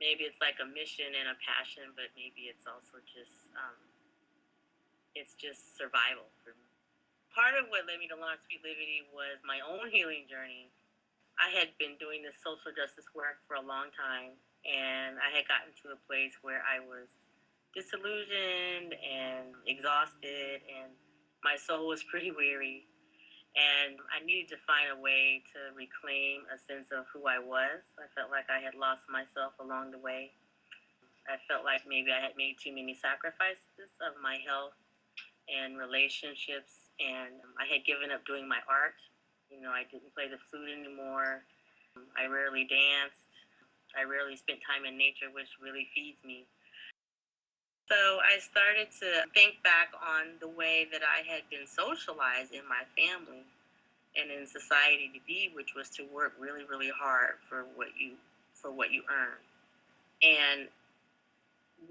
maybe it's like a mission and a passion, but maybe it's also just survival for me. Part of what led me to launch Sweet Liberty was my own healing journey. I had been doing this social justice work for a long time, and I had gotten to a place where I was disillusioned and exhausted, and my soul was pretty weary. And I needed to find a way to reclaim a sense of who I was. I felt like I had lost myself along the way. I felt like maybe I had made too many sacrifices of my health and relationships, and I had given up doing my art. I didn't play the flute anymore. I rarely danced. I rarely spent time in nature, which really feeds me. So I started to think back on the way that I had been socialized in my family and in society to be, which was to work really, really hard for what you earn. And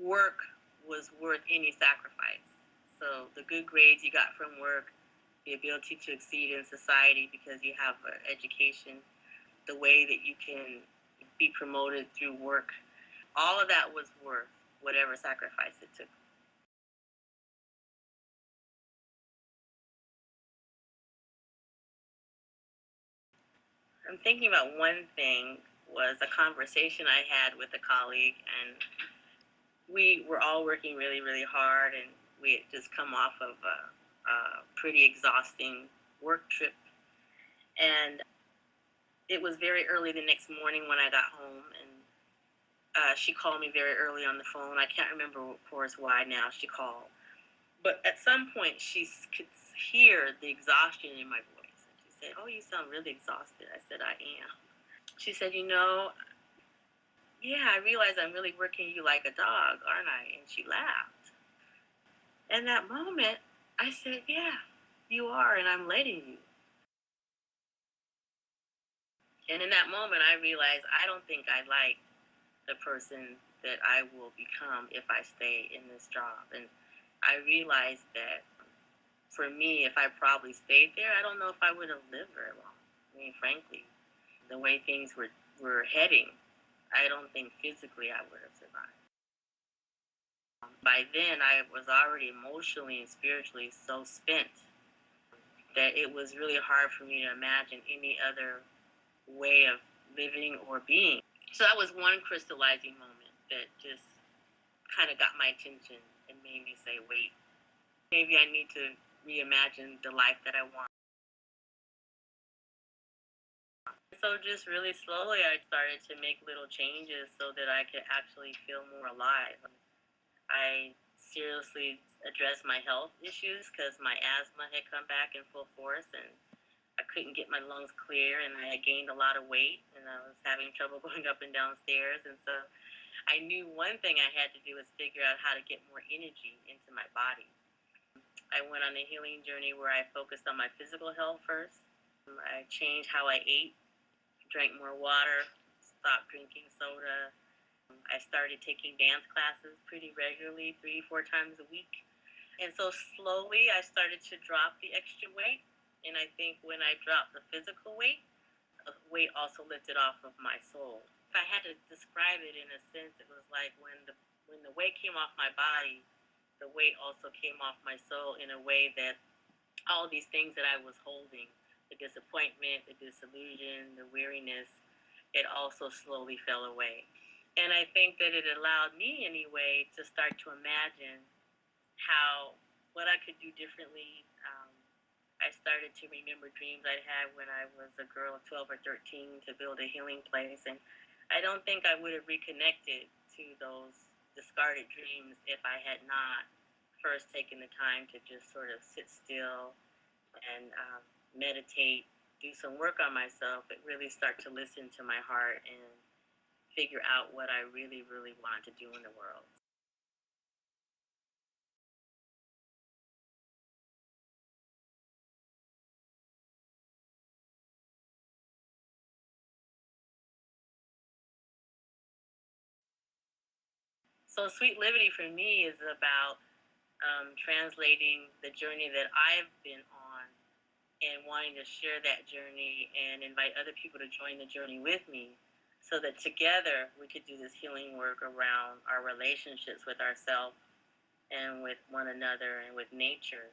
work was worth any sacrifice. So the good grades you got from work, the ability to exceed in society because you have an education, the way that you can be promoted through work, all of that was worth whatever sacrifice it took. I'm thinking about one thing was a conversation I had with a colleague, and we were all working really, really hard, and we had just come off of a pretty exhausting work trip. And it was very early the next morning when I got home, and she called me very early on the phone. I can't remember, of course, why now she called. But at some point, she could hear the exhaustion in my voice. And she said, "Oh, you sound really exhausted." I said, "I am." She said, "Yeah, I realize I'm really working you like a dog, aren't I?" And she laughed. In that moment, I said, "Yeah, you are, and I'm letting you." And in that moment, I realized I don't think I like the person that I will become if I stay in this job. And I realized that for me, if I probably stayed there, I don't know if I would have lived very long. I mean, frankly, the way things were heading, I don't think physically I would have survived. By then, I was already emotionally and spiritually so spent that it was really hard for me to imagine any other way of living or being. So that was one crystallizing moment that just kind of got my attention and made me say, wait, maybe I need to reimagine the life that I want. So just really slowly, I started to make little changes so that I could actually feel more alive. I seriously addressed my health issues because my asthma had come back in full force, and I couldn't get my lungs clear, and I had gained a lot of weight, and I was having trouble going up and down stairs. And so I knew one thing I had to do was figure out how to get more energy into my body. I went on a healing journey where I focused on my physical health first. I changed how I ate, drank more water, stopped drinking soda. I started taking dance classes pretty regularly, 3, 4 times a week. And so slowly I started to drop the extra weight. And I think when I dropped the physical weight, the weight also lifted off of my soul. If I had to describe it in a sense, it was like when the weight came off my body, the weight also came off my soul in a way that all these things that I was holding, the disappointment, the disillusion, the weariness, it also slowly fell away. And I think that it allowed me anyway to start to imagine what I could do differently. I started to remember dreams I had when I was a girl of 12 or 13 to build a healing place. And I don't think I would have reconnected to those discarded dreams if I had not first taken the time to just sort of sit still and meditate, do some work on myself, but really start to listen to my heart and figure out what I really, really want to do in the world. So Sweet Liberty for me is about translating the journey that I've been on and wanting to share that journey and invite other people to join the journey with me. so that together we could do this healing work around our relationships with ourselves and with one another and with nature.